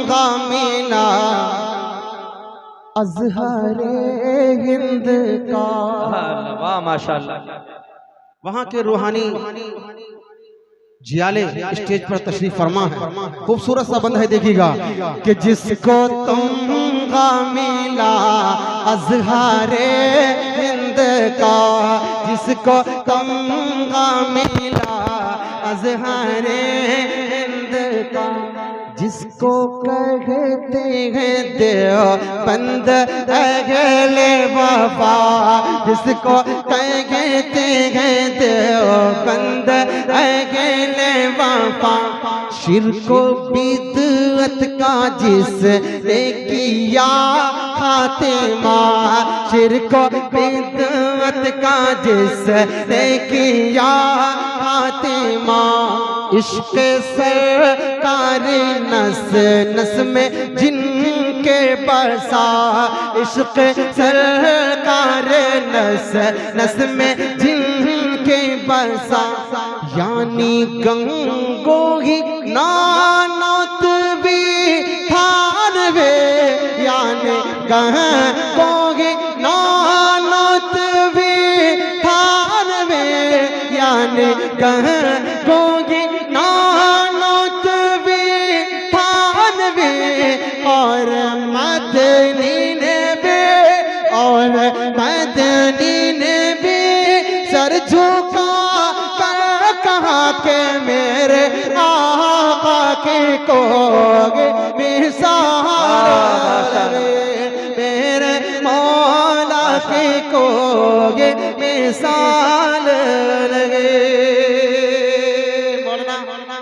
गामिला अज़हरे हिंद का। वाह माशाअल्लाह। वहाँ के रूहानी जियाले स्टेज पर तशरीफ फरमा है। खूबसूरत सा बंद है, देखिएगा कि जिसको तुमगा मिला अज़हरे हिंद का, जिसको तुमगा मिला अज़हरे हिंद का, जिसको कहते हैं देवबंद अहले वफा, जिसको कहते हैं देवबंद अहले वफा, शिर्को बिदअत का जिसने किया खातिमा, शिर्को बिदअत का जिसने किया खातिमा, इश्क़ सरकार नस नस में जिनके बसा, इश्क़ सरकार नस नस में जिनके बसा, यानी गंगो ही नानोत भी थानवे, यानी गंगो ही नानोत भी थानवे, यानी गंगो ही नानोत भी थानवे, और मदनी ने भी, और मदनी ने भी सर झुका कर कहा के मेरे आका के कोगे मिसाल, मेरे मौला के कोगे मिसाल लगे।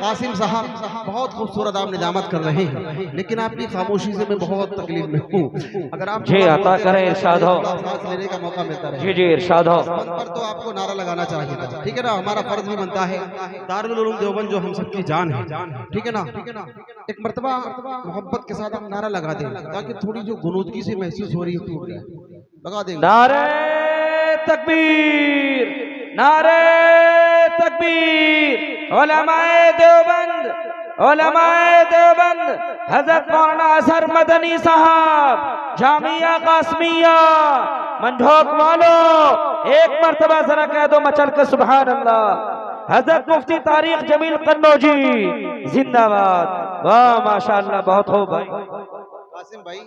कासिम साहब बहुत खूबसूरत आप निजामत कर रहे हैं, लेकिन आपकी खामोशी से मैं बहुत तकलीफ में हूँ। अगर आप जी अता करें, इरशाद हो, सांस लेने का मौका मिलता रहे। जी जी इरशाद हो। पर तो आपको नारा लगाना चाहिए था, ठीक है ना, हमारा फर्ज भी बनता है। दारुल उलूम देवबंद जो हम सबकी जान है, ठीक है ना, एक मर्तबा मोहब्बत के साथ आप नारा लगा दें ताकि थोड़ी जो गुनूदगी से महसूस हो रही है टूट जाए। लगा देंगे। नारे तकबीर, नारे तकबीर। उलमाए देवबंद, उलमाए देवबंद, हजरत मौलाना असर मदनी साहब, जामिया कासमिया मंझोक वालो, एक मर्तबा जरा कह दो मचल कर सुभान अल्लाह। हजरत मुफ्ती तारिक जमील कन्नौजी जिंदाबाद। वाह माशाअल्लाह, बहुत हो भाई। कासिम भाई,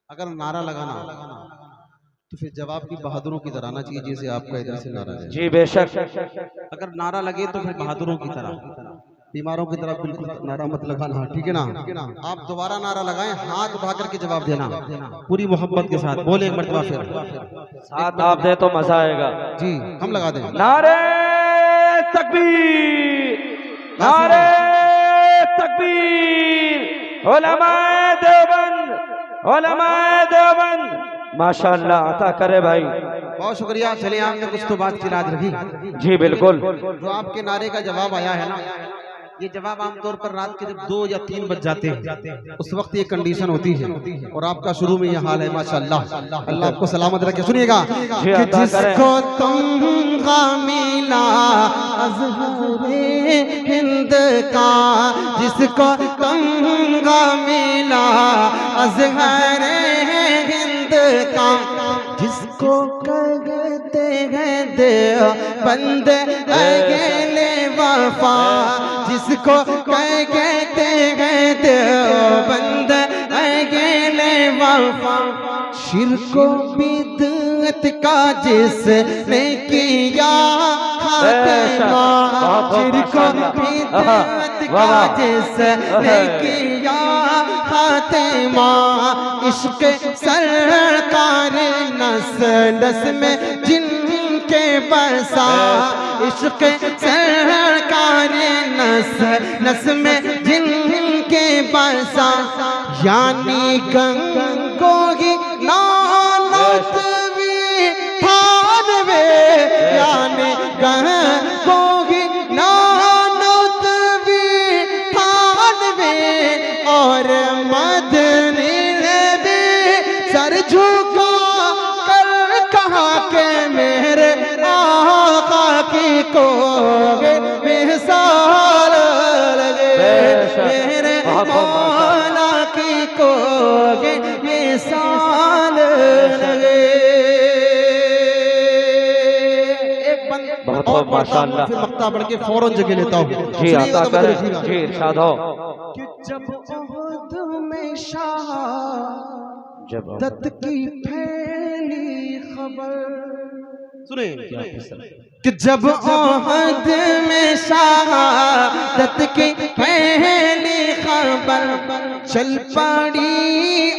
अगर नारा लगाना तो फिर जवाब भी बहादुरों की तरह आना चाहिए, जैसे आपका इधर से नारा है। जी बेशक। अगर नारा लगे तो फिर बहादुरों की तरह, बीमारों की तरह बिल्कुल नारा मत लगाना, ठीक है ना। आप दोबारा नारा लगाएं, हाथ उठा करके जवाब देना पूरी मोहब्बत के साथ। बोले एक मरतबा फिर साथ आप दे तो मजा आएगा। जी हम लगा दें। नारे तकबीर, नारे तकबीर। उलमाए देवबंद, उलमाए देवबंद माशाअल्लाह अता करे भाई। बहुत शुक्रिया। चलिए आपने कुछ तो बात की याद रखी। जी बिल्कुल। जो आपके नारे का जवाब आया है ना, ये जवाब आमतौर पर रात के जब 2 या 3 बज जाते हैं उस वक्त ये कंडीशन होती है, और आपका शुरू में ये हाल है माशाअल्लाह। अल्लाह आपको सलामत रखे। सुनिएगा कि जिसको तुमगा मिला अज़हरे हिंद का, जिसको तुमगा मिला अज़हरे हिंद का, जिसको कहते हैं देवबंद अहले वफा, जिसको कहते हैं देवबंद अहले वफा, शिर्को बिदअत का जिसने किया खातिमा, शिर्को बिदअत का जिसने किया खातिमा, इश्क़ सरकार नस नस में जिनके बसा, इश्क़ सरकार नस नस में जिनके बसा, यानी गंगो ही नानोत भी थानवे, यानी गंगो ही नानोत भी थानवे, और मदनी ने भी सर झुका कर कहा के मेरे आका की कोगे मिसाल लगे, मेरे मौला को मिसाल लगे। बहुत बहुत माशाअल्लाह। फिर मक्ता बढ़ के फौरन जगह लेता हूँ जी आता करें जी इरशाद हो। कि जब उहद में शहादत की फैली खबर, सुने कि जब उहद में शहादत की फैली खबर, चल पड़ी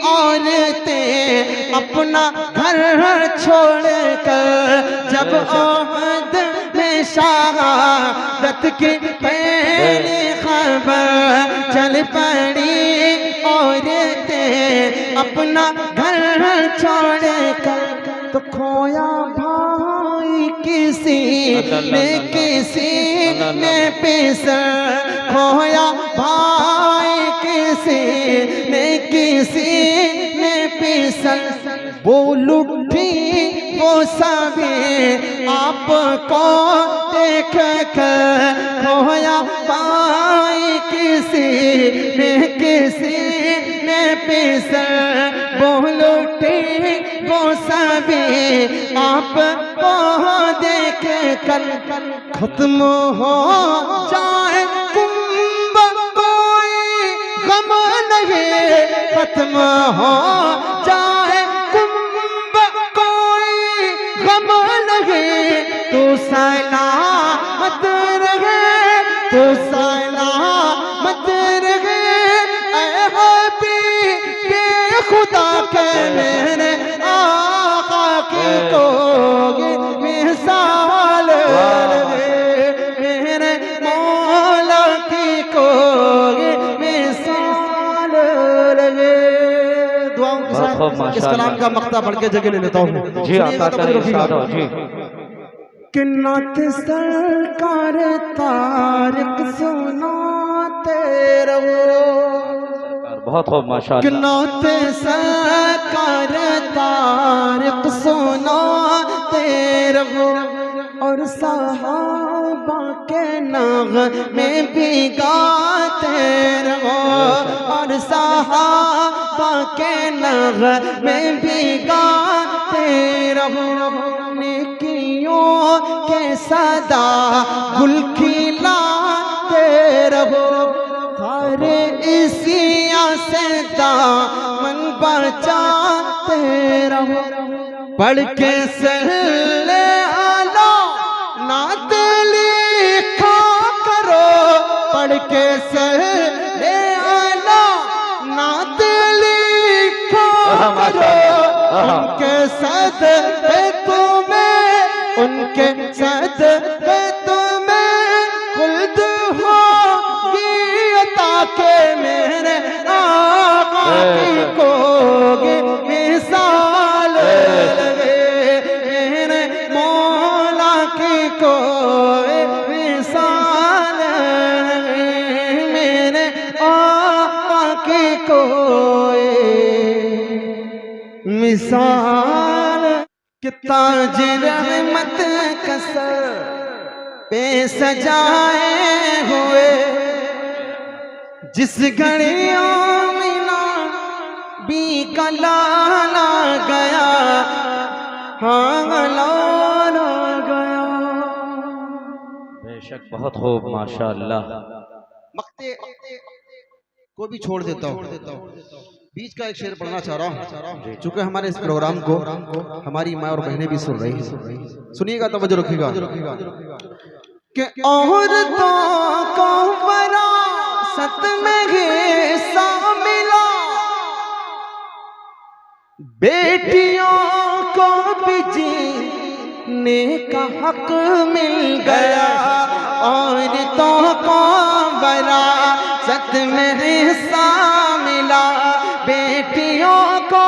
औरतें अपना घर छोड़कर। जब उहद में शहादत की पहली खबर, चल पड़ी औरतें अपना घर छोड़कर। तो खोया भाई किसी ने पिसर, खोया भाई किसी ने पिसर। वो लुटी वो सभी आपको देख कर, खोया भाई किसी ने पिसर। वो लुटी वो सभी आपको देख कर। खत्म हो जाए कुंभ कोई गम नहीं, खत्म हो जाए कुंभ कोई गम नहीं। तू सलामत रहे, तू सलामत रहे। ऐ हबीबे खुदा के मेरे आका की कोई मिसाल लगे, मेरे मौला की कोई मिसाल लगे। दुआओं के साथ इस कलाम का मक्ता बढ़ के जगह ले लेता हूँ जी आता करें इरशाद हो जी। कि नात सरकार तारिक सुनाते रहो, बहुत खूब माशाअल्लाह। कि नात सरकार तारिक सुनाते रहो। और सहाबा के नग़मे भी गाते रहो, और सहाबा के नग़मे भी गाते रहो। नेकियों के सदा गुल खिलाते रहो, हर इसिया से दामन बचाते रहो। पढ़ के सल्ले आला नात लिखा करो, पढ़ के सल्ले आला नात लिखा करो। उनके सदक़े तुम्हें, उनके सदक़े तुम्हें खुल्द होगी अता के मेरे आका की कोई मिसाल लगे, मेरे मौला की कोई मिसाल लगे, मेरे आका की कोई मिसाल। कि ताज रहमत कसर पे सजाए हुए, जिस घड़ी आमिना भी कलाला गया, हाँ लाला गया। बेशक बहुत खूब माशाअल्लाह। मक्ते को भी छोड़ देता हूँ, बीच का एक शेर पढ़ना चाह रहा हूँ, चूंकि हमारे इस प्रोग्राम को हमारी माँ और बहनें भी सुन रही हैं। सुनिएगा, तवज्जो रखिएगा। कि औरतों को विरासत में हिस्सा मिला, बेटियों को भी जीने का हक मिल गया। औरतों को विरासत में हिस्सा मिला, बेटियों को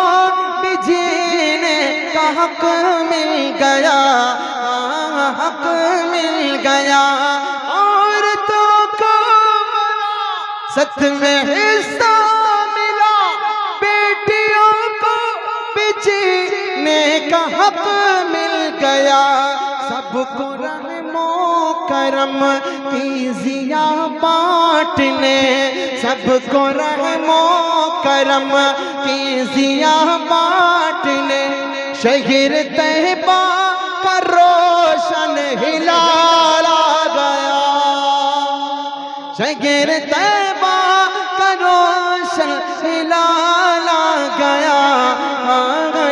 भी जीने का हक मिल गया, हक मिल गया। औरतों को सत में हिस्सा मिला, बेटियों को भी जीने का हक मिल गया। सबको रहमो करम कीजिया बांटने, सबको रहमो करम की जिया बांटने शहर तैयबा का रोशन हिलाल आ गया। शहर तैयबा का रोशन हिलाल आ गया।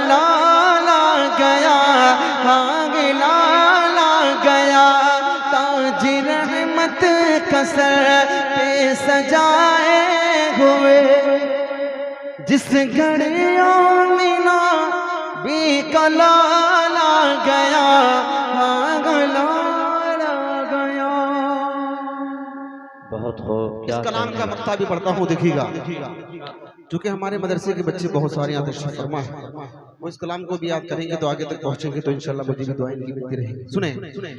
लाल आ गया, लाल आ गया। ताज रहमत कसर पे सजाए हुए जिस घड़ी आमिना भी कलाल आ गया। लाल आ गया। बहुत खूब। इस कलाम का मक्ता भी पढ़ता हूँ, देखिएगा। क्योंकि हमारे मदरसे के बच्चे बहुत सारे यहाँ तशरीफ फरमा है, वो इस कलाम को भी याद करेंगे तो आगे तक पहुंचेंगे तो इंशाल्लाह मुझे भी दुआएं इनकी मिलती रहेंगी। सुने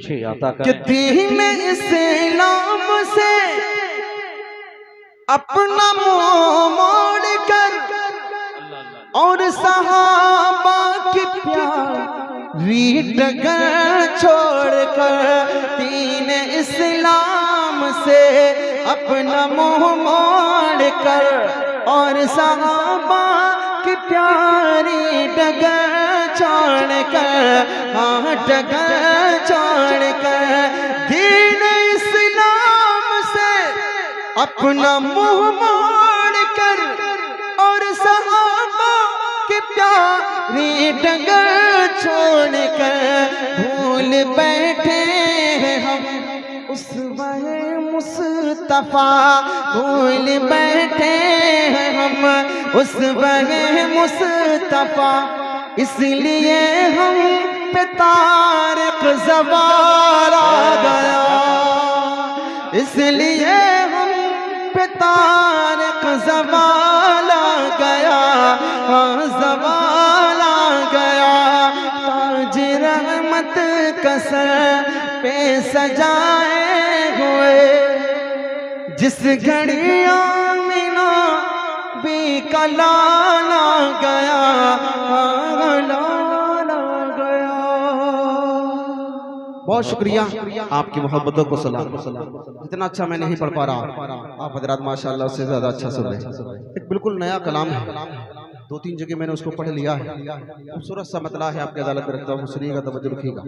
जी आता कि दीन इस्लाम से अपना मुंह मोड़ कर और सहाबा की प्यारी डगर छोड़ कर, दीन इस्लाम से अपना मुंह मोड़ कर और सहाबा की प्यारी डगर छोड़ कर, हाँ डगर छोड़ कर, दीन इस्लाम से अपना मुंह मोड़ कर और सहाबा की प्यारी डगर छोड़ कर भूल बैठे हैं हम उस वहे मुस्तफा, भूल बैठे हैं हम उस वहे मुस्तफा, इसलिए हम पे तारिक ज़वाल आ गया। इसलिए हम पे तारिक ज़वाल आ गया। ज़वाल आ गया। ताज रहमत कसर पे सजाए हुए जिस घड़ी आमिना भी कलाल आ गया। लाल आ गया। बहुत शुक्रिया आपकी मोहब्बतों को सलाम। जितना अच्छा मैं नहीं पढ़ पा रहा, आप हजरात माशाअल्लाह उससे ज्यादा अच्छा सुन रहे हैं। एक बिल्कुल नया कलाम है, 2-3 जगह मैंने उसको पढ़ लिया है। खूबसूरत सा मतला है, आपकी अदालत में रखता हूँ, सुनिएगा, तवज्जो रखिएगा।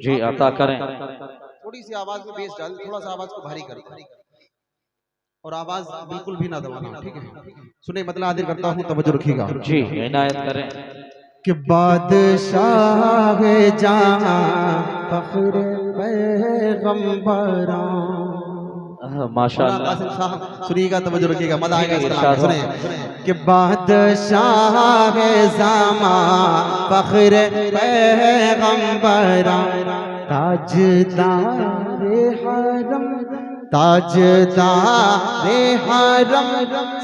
जी अता करें। थोड़ी सी आवाज में बेस डाल, थोड़ा सा आवाज को भारी कर और आवाज बिल्कुल भी ना दबाना, ठीक है। सुने मतला हाजिर करता हूँ, तवज्जो रखिएगा। जी इनायत करें। कि बादशाह जहां फख्र पैगंबरा, माशाअल्लाह साहब सुनिएगा, तवज्जो रखिएगा, मजा आएगा इस कलाम में। सुने कि बादशाह ज़मा फख्र पैगंबरा, ताजदारे हरम, ताजदारे हरम,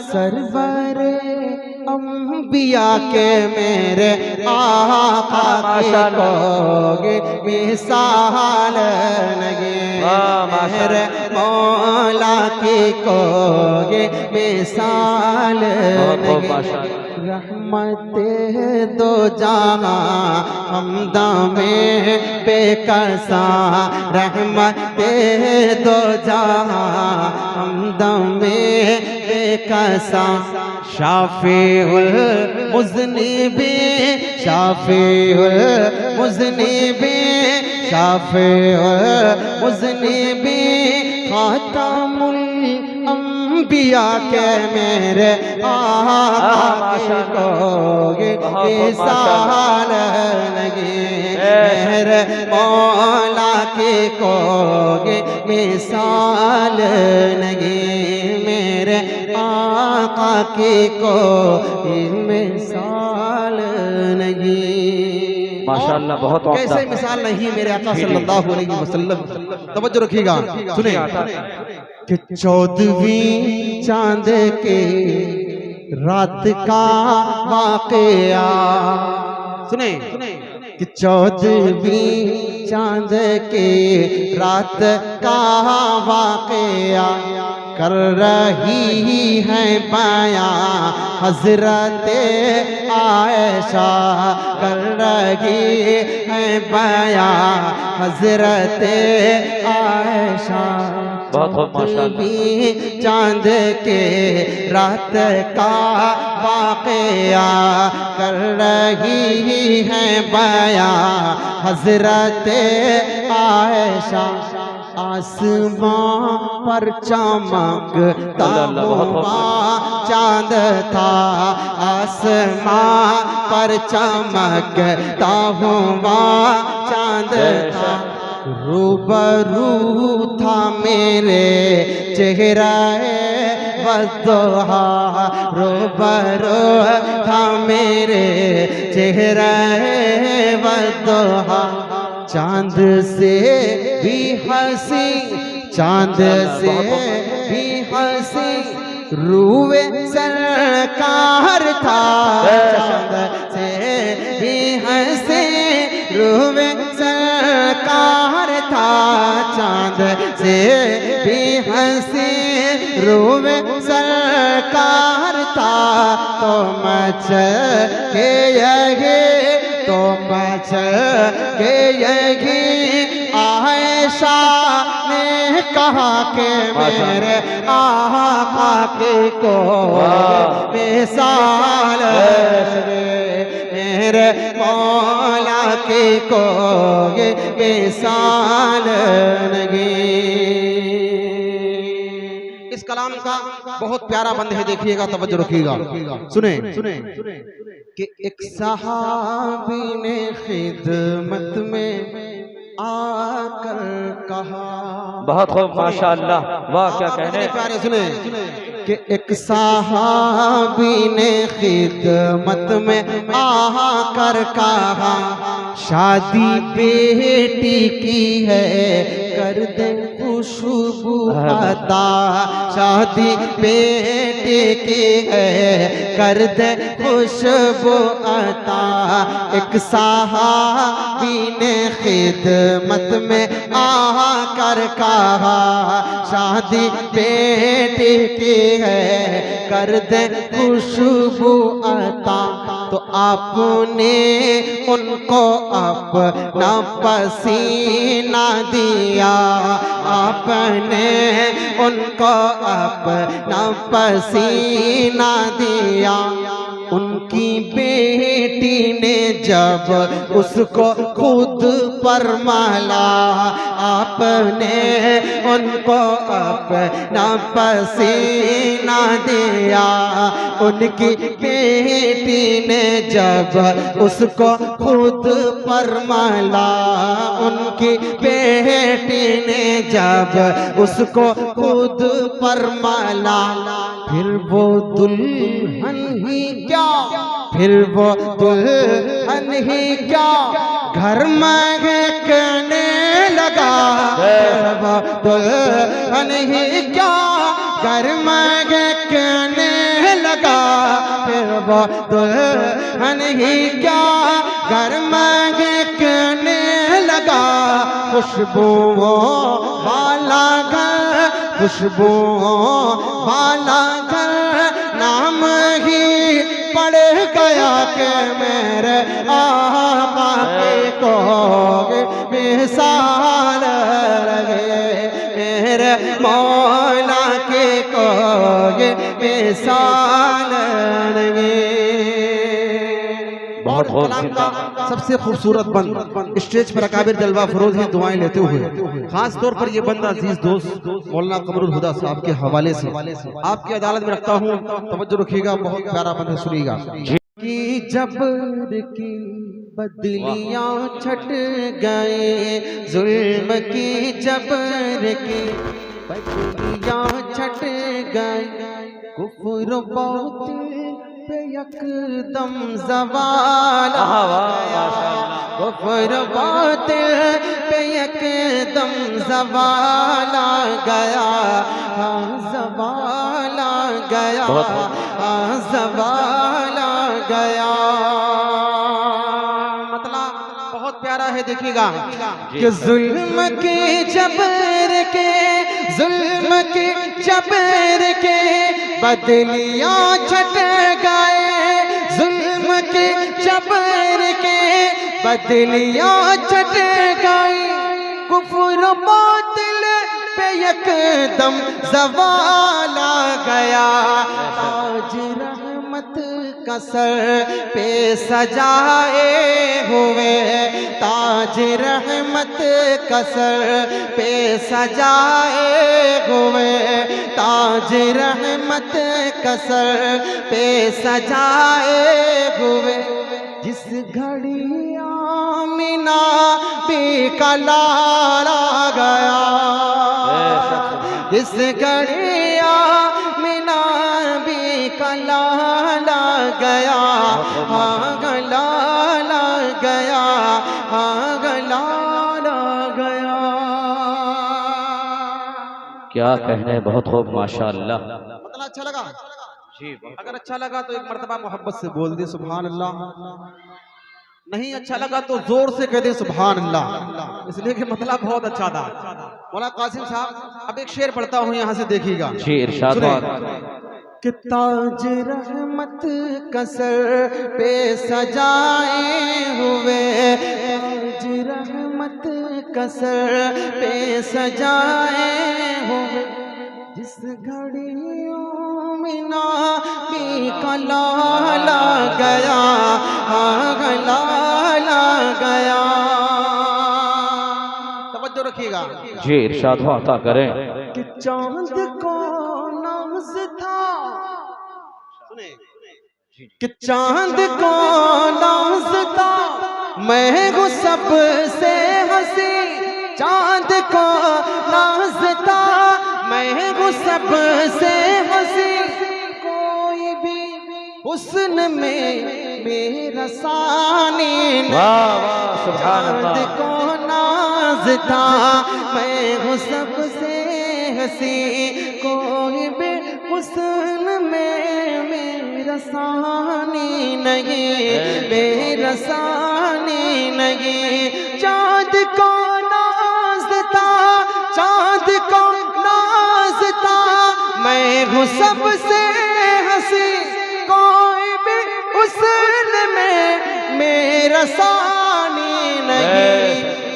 सरवरे अंबिया के मेरे आका के मिसाल नहीं, मेरे मौला की कोई मिसाल नहीं। रहमते दो जहां हमदा में बेकसा, रहमते दो जहां हमदा में बेकसा, शाफीउल मुज़निबीन, शाफीउल मुज़निबीन, शाफीउल मुज़निबीन, खातमुल अंबिया के मेरे आका को मिसाल नहीं, मेरे मौला की कोई मिसाल नहीं, मेरे आका की कोई मिसाल नहीं। माशाअल्लाह बहुत कैसे मिसाल नहीं मेरे आका सल्लल्लाहु अलैहि वसल्लम। तवज्जो रखिएगा, सुने कि 14वीं चांद के रात का वाक़या, सुने कि 14वीं चांद के रात का वाक़या, कर रही है बयां हजरत आयशा, कर रही है बयां हजरत आयशा। बहुत खूब माशाअल्लाह। चांद के रात का वाक़या कर रही है बयां हजरत आयशा। आसमां पर चमकता हुआ चांद था, आसमां पर चमकता हुआ चांद था। रूबरू था मेरे चेहराए वद्दुहा, रूबरू था मेरे चेहराए वद्दुहा। चांद से भी हंसी, चांद से भी हंसी रूए सरकार था, चांद से भी हंसी रूए सरकार था, चांद से भी हंसी रूए सरकार था। तो मच के यही, तो मच के यही आयशा ने कहा कि मेरे आका के को मिसाल मेरे मौला के को ये मिसाल नहीं। इस कलाम का बहुत प्यारा बंद है, देखिएगा, तवज्जो रखिएगा, सुने कि एक सहाबी ने खिदमत में आकर कहा। बहुत खूब माशाअल्लाह, वाह क्या कहने। प्यारे सुने कि एक सहाबी ने खिदमत में आकर कहा, शादी बेटी की है कर दे खुशबू अता, शादी बेटी की है कर दे खुशबू अता। एक सहाबी ने खिदमत में आकर कहा, शादी बेटी की है कर दे खुशबू अता। तो आपने उनको अपना पसीना दिया, आपने उनको अपना पसीना दिया। उनकी बेटी ने जब उसको खुद पर माला, आपने उनको अपना पसीना दिया। उनकी बेटी ने जब उसको खुद पर माला, उनकी बेटी ने जब उसको खुद पर माला। फिर वो दुल्हन ही क्या, फिर वो दुल्हन ही क्या घर महकने लगा, फिर वो दुल्हन ही क्या घर महकने लगा, फिर वो दुल्हन ही क्या घर महकने लगा। खुशबुओं वाला घर, खुशबुओं वाला घर नाम ही पड़ गया कि मेरे आका के को मिसाल लगे, मेरे मौला के को मिसाल लगे। बहुत बहुत कलाम का सबसे खूबसूरत बंद स्टेज पर अकाबिर जलवा फरोज हैं दुआएं लेते हुए, खास तौर पर ये बंद अजीज दोस्त मौलाना कमरुल हुदा साहब के हवाले से आपकी अदालत में रखता हूँ। तवज्जो रखिएगा, बहुत प्यारा बंद है, सुनिएगा। कि जबर की बदलियां छट गए, जुल्म की जबर की बदलियां छट गए, कुफ्र बातिल पे यकदम ज़वाल आया, कुफ्र बातिल पे यकदम ज़वाल आ गया, ज़वाल आ गया, ज़वाल आ गया। मतलब बहुत प्यारा है, देखिएगा कि जुल्म के जबर के जुल्म के जबर के बदलियां छट गए, जुल्म के जबर के बदलियां छट गई, कुफ्र बातिल पे यकदम ज़वाल आ गया, ताज रहमत का सर पे सजाए हुए, ताज रहमत का सर पे सजाए हुए, ताज रहमत का सर पे सजाए हुए, जिस घड़ी आमिना का लाल आ गया, जिस घड़ी आमिना का लाल आ गया, हाँ लाल आ गया, हाँ लाल आ गया। क्या कहने, बहुत खूब माशाअल्लाह। मतलब अच्छा लगा जी, अगर अच्छा लगा तो एक मर्तबा मोहब्बत से बोल दे सुभान अल्लाह, नहीं अच्छा लगा तो जोर से कह दे सुभान अल्लाह, इसलिए कि मतलब बहुत अच्छा था। मौला कासिम साहब अब एक शेर पढ़ता हूँ, यहाँ से देखिएगा जी, इरशाद। कि ताज रहमत का सर पे सजाए हुए, ताज रहमत का सर पे सजाए हुए, जिस घड़ियों मिना भी का लाल आ गया, हाँ लाल आ गया। तवज्जो रखिएगा जी, इरशाद अता करें। कि चांद को नाज था, सुने कि चांद को नाज था, मैं हूँ सबसे हंसी, चांद को नाज था, मैं हूँ सबसे हंसी, कोई भी हुस्न में मेरा सानी नहीं, चांद को नाज था, मैं हूँ सबसे हंसी, कोई भी हुस्न में मेरा सानी नहीं, मेरा सानी नहीं, चांद को नाज था, चांद को नाज था, मैं हूँ सबसे हंसी, कोई भी हुस्न में मेरा सानी नहीं,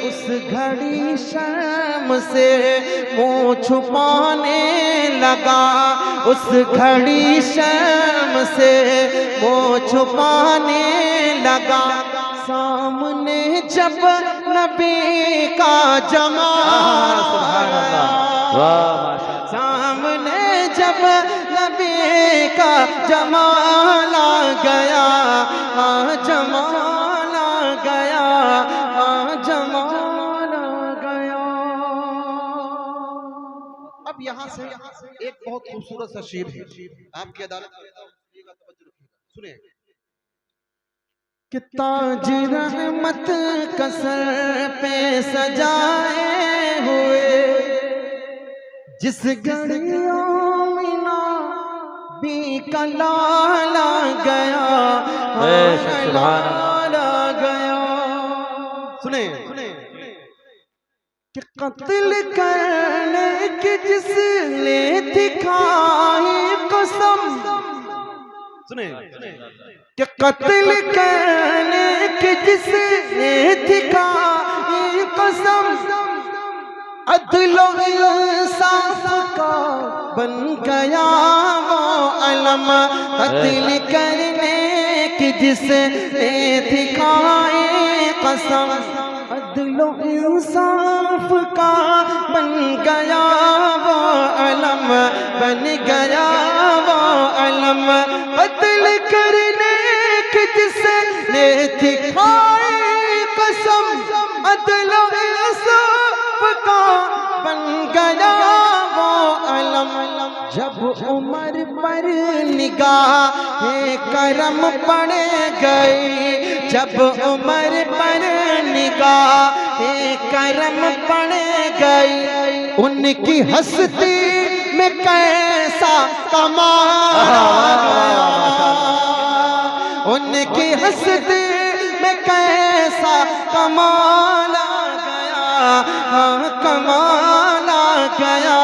उस घड़ी शर्म से मुँह छुपाने लगा, उस घड़ी शर्म से मुँह छुपाने लगा, सामने जब नबी का जमाल आया, सामने जब नबी का जमाल आ गया, हाँ जमाल आ गया, हाँ जमाल आ गया। अब यहाँ से एक बहुत खूबसूरत सा शेर है आपकी अदालत में, सुनिए कि ताज रहमत का सर पे सजाए हुए, जिस घड़ियों मिना भी का लाल आ गया, लाल आ गया। सुने कि कत्ल करने की जिसने दिखाई कसम, सुने कि कत्ल करने की जिसने दिखाई कसम, अदलो इंसाफ का बन गया वो अलम, कत्ल करने की जिसने दिखाई कसम, अदलो इंसाफ का बन गया वो अलम, बन गया वो अलम, कत्ल करने की जिसने दिखाई कसम, अदलो इंसाफ का बन गया वो अलम, जब उमर पर निगाह करम पड़ गई, जब उमर पर निगाह करम पड़ गई, उनकी हस्ती में कैसा कमाल आ गया, उनकी हस्ती में कैसा कमाल आ गया, हाँ कमाल आ गया,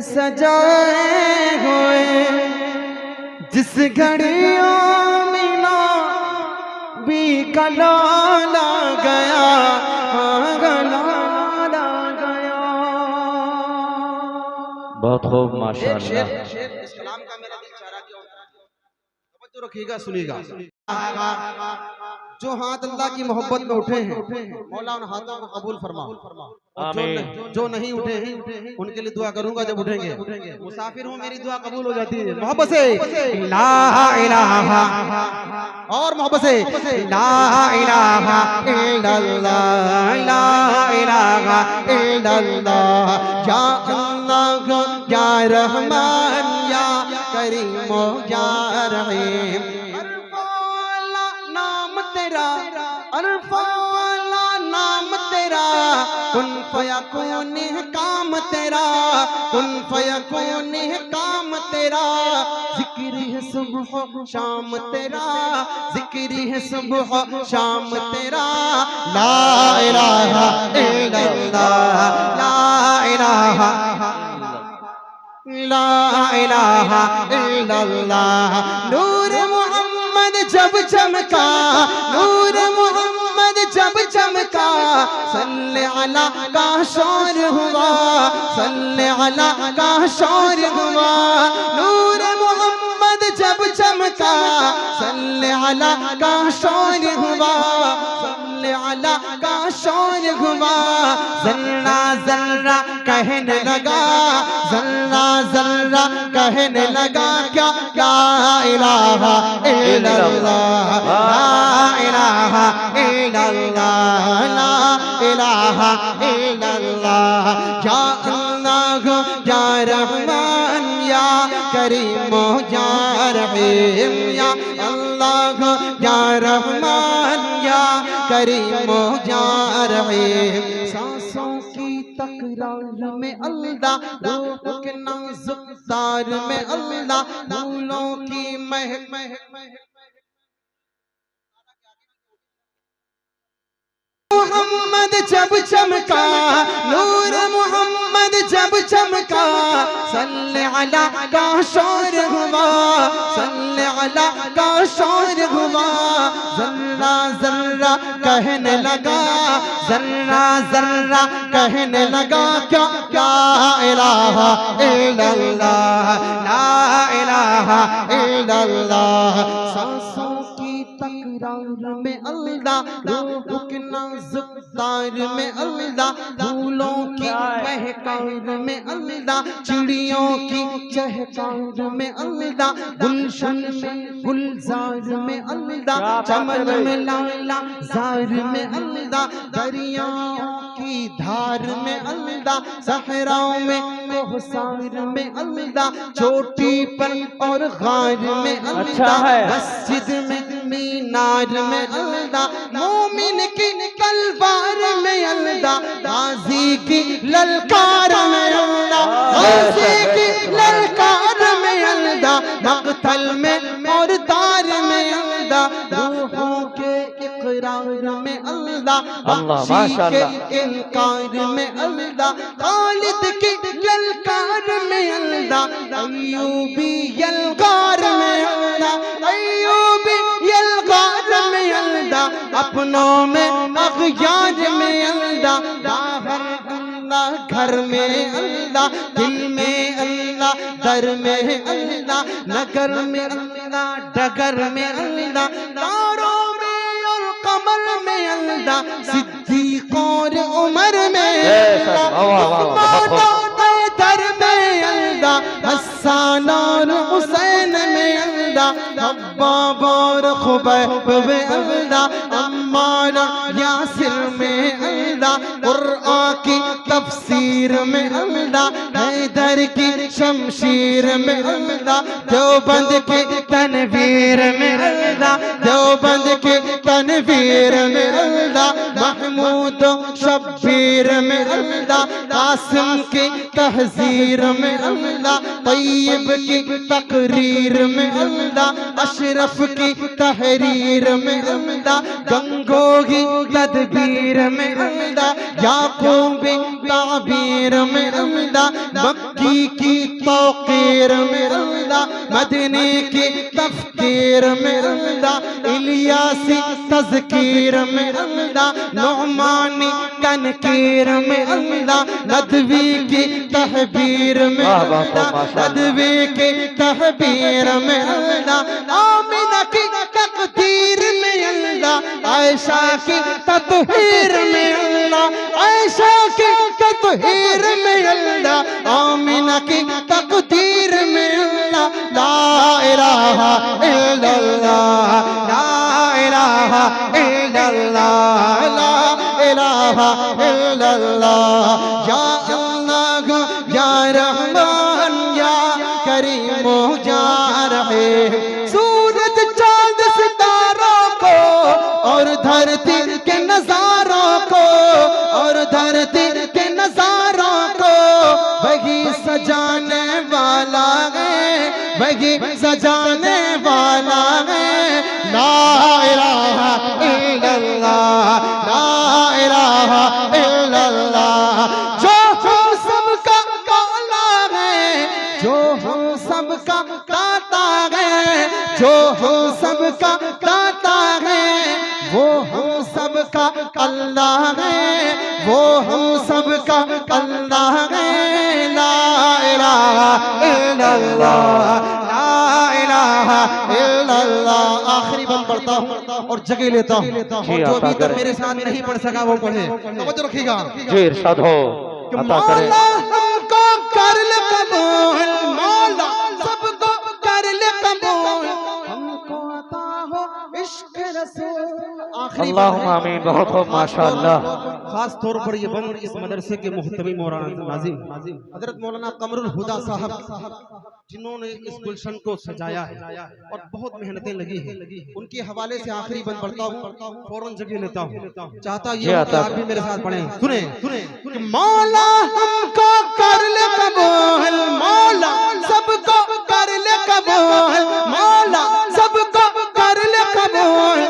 सजाए हुए जिस घड़ियों में ना भी कलाला गया, गलाला गया। बहुत खूब माशाअल्लाह। इस कलाम का मेरा दिल चाह रहा कि तवज्जो रखिएगा, सुनिएगा। जो हाथ अल्लाह की मोहब्बत में उठे हैं मौला उन हाथों को कबूल फरमा। जो नहीं उठे हैं उनके लिए दुआ करूंगा जब उठेंगे। मुसाफिर हूँ, मेरी दुआ कबूल हो जाती है। मोहब्बत से ला इलाहा, और मोहब्बत से ला इलाहा इल्लल्लाह, ला इलाहा इल्लल्लाह। या अल्लाह या रहमान या करीम या रहीम। अल्फा वाला नाम तेरा, कुन फयकून काम तेरा, कुन फयकून काम तेरा। जिक्र है सुबह शाम तेरा, जिक्र है सुबह शाम तेरा। ला इलाहा इल्लल्लाह, ला इलाहा, ला इलाहा इल्लल्लाह। नूर मोहम्मद जब चमका, नूर मोहम्मद जब चमका, सल्ले अला का शोर हुआ, सल्ले अला का शोर हुआ। नूर मोहम्मद जब चमका, सल्ले अला का शोर हुआ, सल्ले अला का शोर हुआ। जर्रा जर्रा कहने लगा, जर्रा जर्रा कहने लगा क्या, ला इलाहा इल्लल्लाह, ला इलाहा इल्लल्लाह, ला इलाहा इल्लल्लाह। या अल्लाह या रहमान या करीम या रहीम। या अल्लाह या रहमान या करीम या रहीम। सांसों की तकरार में अल्लाह, रूह के नाजुक तार में अल्लाह, फूलों की महक मोहम्मद जब चमका, नूर मोहम्मद जब चमका, सल्ले अला का शोर हुआ, सल्ले अला का शोर हुआ। जर्रा जर्रा कहने लगा, जर्रा जर्रा कहने लगा क्या, ला इलाहा इल्लल्लाह, ला इलाहा इल्लल्लाह। सांसों की तकरार में अल्लाह, रूह के नाजुक तार में अल्लाह, फूलों की महकार में अल्लाह, चिड़ियों की चहकार में अल्लाह, गुलशन में गुलजार में अल्लाह, चमन में लाला जार में अल्लाह, दरियाओं की धार में अल्लाह, सहराओं में कोहसार में अल्लाह, चोटी पर और गार में अल्लाह, मस्जिद में मीनार में अल्लाह, मोमिन की तलवार में अल्लाह, गाजी की ललकार में अल्लाह, गाजी की ललकार में अल्लाह, मक़तल में और तार में अल्लाह, रूहों के इक़रार में अल्लाह, बख्शी के इनकार में अल्लाह, खालिद की ललकार में अल्लाह, अय्यूबी यलगार में अल्लाह, अय्यूबी यलगार में अल्लाह, अपनों में अग़यार में अल्लाह, बाहर अल्लाह घर में अल्लाह, दिल में अल्लाह, दर में अल्लाह, नगर में अल्लाह, डगर में अल्लाह, तारों में और कमर में अल्लाह, सिद्दीक़ और उमर में दर में अल्लाह, हसन और हुसैन में अल्लाह, अब्बाब और खुबैब में अल्लाह, अम्मार यासिर में अल्लाह, कुरआन की तफसीर में अल्लाह, हैदर की शमशीर में अल्लाह, देवबंद की तनवीर में अल्लाह, देवबंद की तनवीर में अल्लाह, महमूद शब्बीर में अल्लाह, कासिम की तहजीर में अल्लाह, तैयब की तकरीर में अल्लाह, अशरफ की तहरीर में अल्लाह, गंगों की तदबीर में अल्लाह, याकूब ताबीर में अल्लाह, मक्की की तौकीर में अल्लाह, मदनी की तफकीर में अल्लाह, इलियासी तज़कीर में अल्लाह, नुमानी तनकीर में अल्लाह, नदवी की तहबीर में अल्लाह, नदवी की तहबीर में अल्लाह, आमिना की तकदीर में अल्लाह, आयशा की तत्हीर में अल्लाह, आयशा की तत्हीर में अल्लाह, आमिना की तकदीर में अल्लाह, ला इलाहा इल्लल्लाह, ला इलाहा इल्लल्लाह, ला इलाहा इल्लल्लाह, या अल्लाह या रहमान या करीम या रहीम। सूरज चांद सितारों को और धरती के नजारों को, और धरती के नजारों को वही सजाने वाला है, वही सजाने वाला है। ला इलाहा इल्लल्लाह, ला इलाहा इल्लल्लाह। जो हम सबका मौला है, जो हम सबका दाता है, जो हम सबका दाता है, वो हम सबका अल्लाह है, वो हम सबका अल्लाह है। ला इलाहा इल्लल्लाह, ला इलाहा इल्लल्लाह। आखिरी बंद पढ़ता हूँ और जगह लेता हूँ, और जो अभी तक मेरे साथ नहीं पढ़ सका वो पढ़े। तवज्जो रखिएगा जी, इरशाद हो, अता करें। मौला हमको कर ले कबूल, मौला सबको कर ले कबूल, हमको अता हो इश्क रसूल। आखिरी अल्लाहुम्मा आमीन। बहुत खूब, माशाअल्लाह। खास तौर पर ये बंद इस मदरसे के मुहतमी मौलाना नाजिम हजरत मौलाना कमरुल हुदा साहब, जिन्होंने इस गुलशन को सजाया है और बहुत मेहनतें लगी है, उनके हवाले से आखिरी बंद पढ़ता हूँ, फौरन जगह लेता हूँ। चाहता ये हो कि आप भी मेरे साथ पढ़ें। सुने सुने। मौला हमको कर ले कबूल, मौला सबको कर ले कबूल, मौला सबको कर ले कबूल,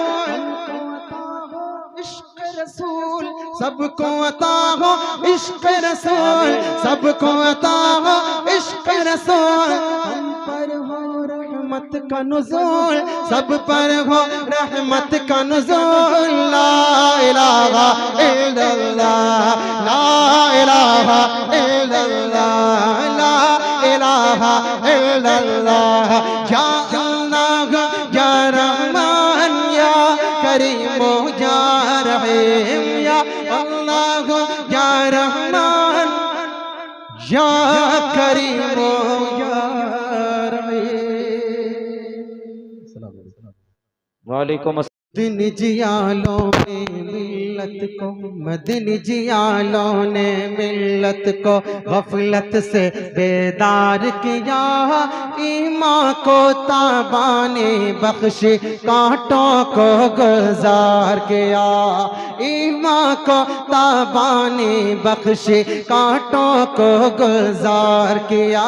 रसूल सबको अता हो इश्क रसूल, सबको अता हो इश्क रसूल। हम पर हो रहमत का नुज़ूल, सब पर हो रहमत का नुज़ूल। ला इलाहा इल्लल्लाह, ला इलाहा इल्लल्लाह, ला इलाहा इल्लल्लाह। या अल्लाह या रहमान या करीम या रहीम, या अल्लाह या रहमान या करीम या रहीम। वालेकुम दिन जियालों में मिल्लत को, मदन जियालों ने मिल्लत को गफलत से बेदार किया, ईमान को ताबाने बख्शे कांटों को गुजार किया, ईमान को ताबाने बख्शे कांटों को गुजार किया।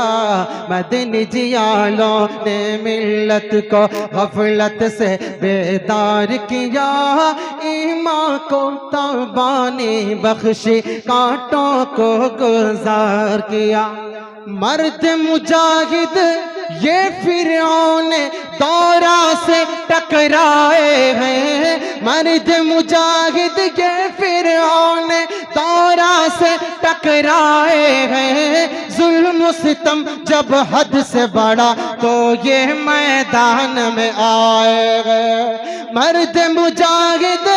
मदन जियालों ने मिल्लत को गफलत से बेदार किया, ईमान को ताबाने बख्शे कांटों को गुजार किया। मर्द मुजाहिद ये फिरौन दौरा से टकराए हैं, मर्द मुजाहिद ये फिरौन दौरा से टकराए हैं। जुल्म सितम जब हद से बढ़ा तो ये मैदान में आए हैं। मर्द मुजाहिद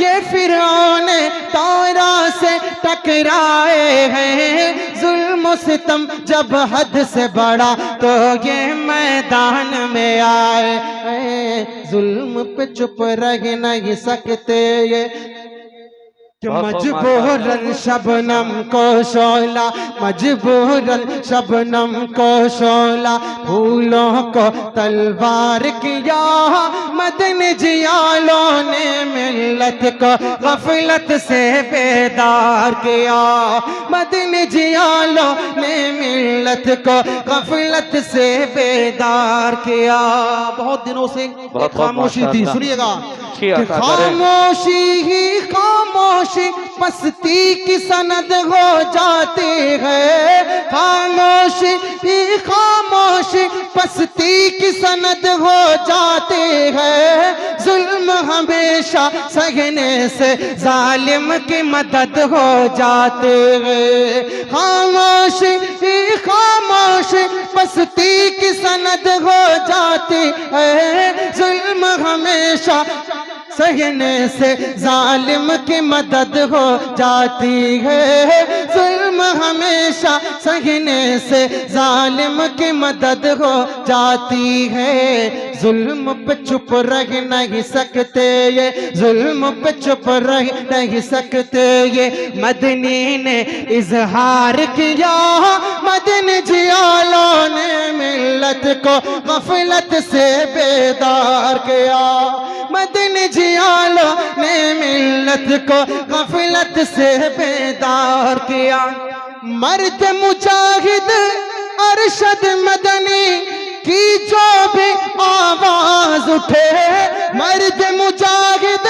ये फिरौन दौरा से टकराए हैं। जुल्म सितम जब हद से बढ़ा तो ये मैदान में आए। जुल्म पे चुप रह नहीं सकते ये, कि मजबूरन शबनम को शोला, मजबूरन शबनम को शोला, फूलों को तलवार किया। मदन जियालों ने मिल्लत को गफलत से बेदार किया। मदन जियालों ने मिल्लत को गफलत से बेदार किया। बहुत दिनों से खामोशी थी, सुनिएगा। खामोशी ही खामोशी पस्ती की सनद हो जाती है। खामोशी ही खामोशी पस्ती की सनद हो जाती है। जुल्म हमेशा सहने से जालिम की मदद हो जाती है। खामोशी ही खामोशी पस्ती की सनद हो जाती है। जुल्म हमेशा सहने से जालिम की मदद हो जाती है। जुल्म हमेशा सहने से जालिम की मदद हो जाती है। जुल्म पे चुप रह नहीं सकते ये, जुल्म पे चुप रह नहीं सकते ये। मदनी ने इजहार किया। मदन जियालों ने मिल्लत को गफलत से बेदार किया। मदन जियालों ने मिल्लत को गफलत से बेदार किया। मर्द मुजाहिद अरशद मदनी की जो भी आवाज उठे, मर्द मुजाहिद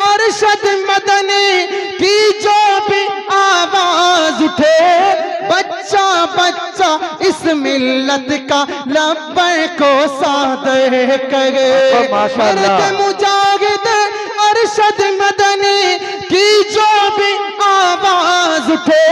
अरशद मदनी की जो भी आवाज उठे, बच्चा बच्चा इस मिल्लत का लब्बै को सादे करे। मर्द मुजाहिद अरशद मदनी की जो भी आवाज उठे,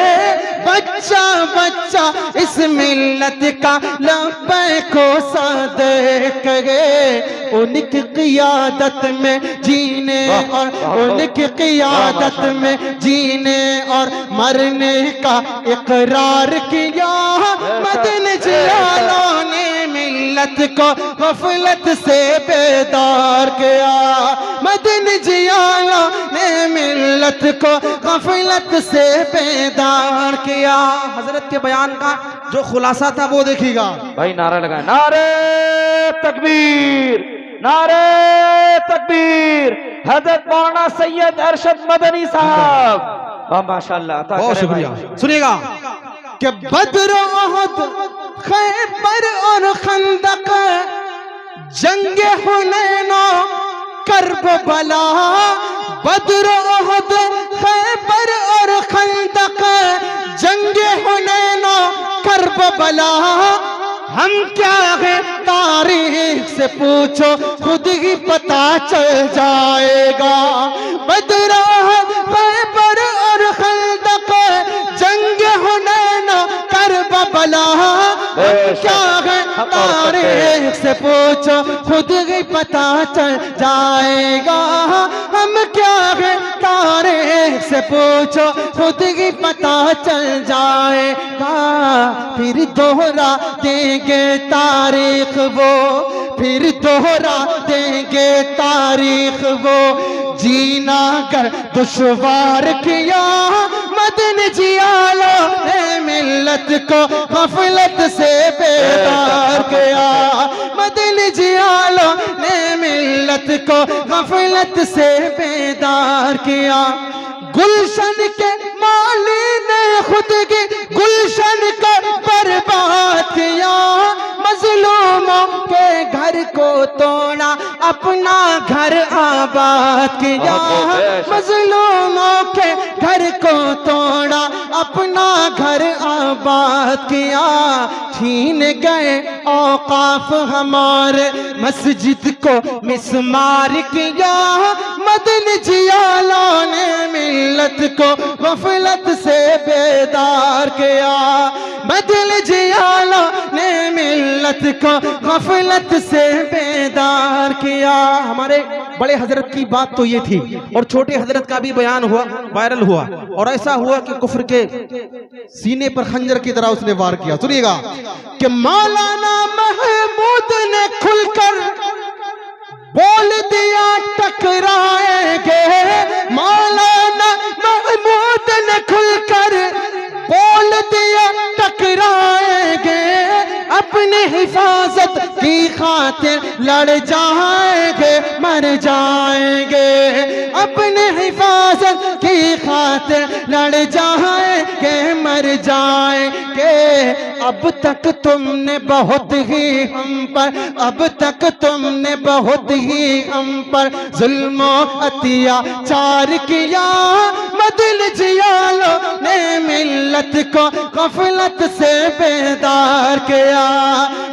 बच्चा बच्चा इस मिल्लत का लब्बै को सादे करे। उनकी क़ियादत में जीने और उनकी क़ियादत में जीने और मरने का इकरार किया। मदन जियालों ने मिल्लत को गफलत से बेदार किया। मदन जियालों ने मिल्लत को गफलत से बेदार किया। हजरत के बयान का जो खुलासा था वो देखिएगा भाई। नारा लगाए, नारे तकबीर, नारे तकबीर। हजरत मौलाना सैयद अरशद मदनी साहब, माशाअल्लाह। बहुत शुक्रिया। सुनिएगा कि बद्र उहद खैबर और खंदक, जंगे हुनैनो करबला। बद्र उहद खैबर और खंदक, जंगे हुनैनो करबला। हम क्या है तारीख से पूछो खुद ही पता चल जाएगा। बद्र उहद खैबर और खंदक, जंगे हुनैनो करबला। क्या है तारीख से पूछो खुद ही पता चल जाएगा। हम क्या है तारीख से पूछो खुद ही पता चल जाएगा। फिर दोहरा देंगे तारीख वो, फिर दोहरा देंगे तारीख वो। जीना कर दुश्वार किया। मदन जियालों ने मिल्लत को गफलत से बेदार किया। मदन जियालों ने मिल्लत को गफलत से बेदार किया। गुलशन के माली ने खुद की गुलशन को बर्बाद किया। मजलूमों के घर को तोड़ा, अपना घर आबाद किया। मजलूमों के घर को तोड़ा, अपना घर आबाद किया। छीन गए औकाफ हमारे, मस्जिद को मिसमार किया। मदन जियालों ने मिल्लत को गफलत से बेदार किया। मदन जियालों ने मिल्लत को गफलत से बेदार किया। हमारे बड़े हजरत की बात तो ये थी, और छोटे हजरत का भी बयान हुआ, वायरल हुआ, और ऐसा हुआ कि कुफ्र के सीने पर खंजर की तरह उसने वार किया। सुनिएगा कि मौलाना महमूद ने खुलकर बोल दिया टकराएंगे। मौलाना खुलकर बोल दिया टकराएंगे, अपनी हिफाजत की खातिर लड़ जाएंगे, मर जाएंगे। अपनी हिफाजत की खातिर लड़ जाएंगे, मर जाएंगे। अब तक तुमने बहुत ही हम पर, अब तक तुमने बहुत ही हम पर जुल्म अत्याचार किया। मदिल जियालो ने मिल्लत को गफलत से बेदार किया।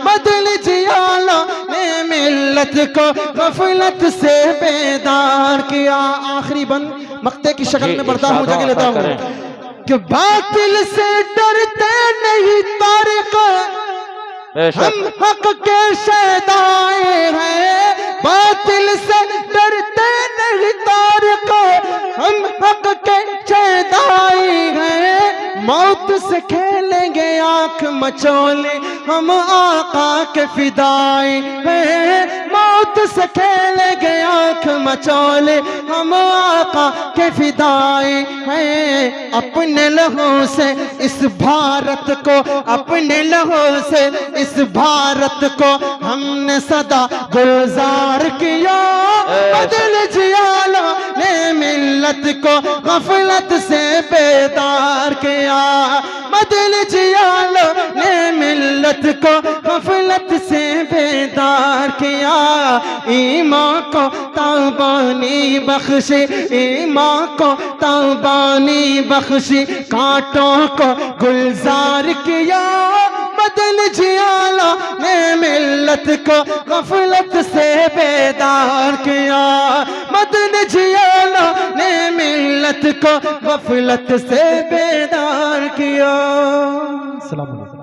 मदिल जियालो ने मिल्लत को गफलत से बेदार किया। आखिरी बंद मक्ते की शक्ल में बढ़ता हूँ, जगह लेता हूँ कि बातिल से डरते नहीं तारिक, हम हक के शहदाए हैं। बातिल से डरते नहीं तारिक, हम हक के शहदाए हैं। मौत से खेलेंगे आंख मचोले, हम आका के फिदाए हैं। मौत से खेलेंगे आंख मचोले, हम आका के फिदाए हैं। अपने लहू से इस भारत को, अपने लहू से इस भारत को हमने सदा गुलजार किया। बदल जियालो ने मिल्लत को गफलत से बेदार किया। बदल जियालो ने मिल्लत को गफलत से बेदार किया। ईमान को ताबानी बख्शी, ईमान को ताबानी बख्शी, कांटों को गुलजार किया। बदल जियालो ने मिल्लत को गफलत से बेदार किया। बदल जियालो ने मिल्लत को गफलत से बेदार किया। अस्सलाम वालेकुम।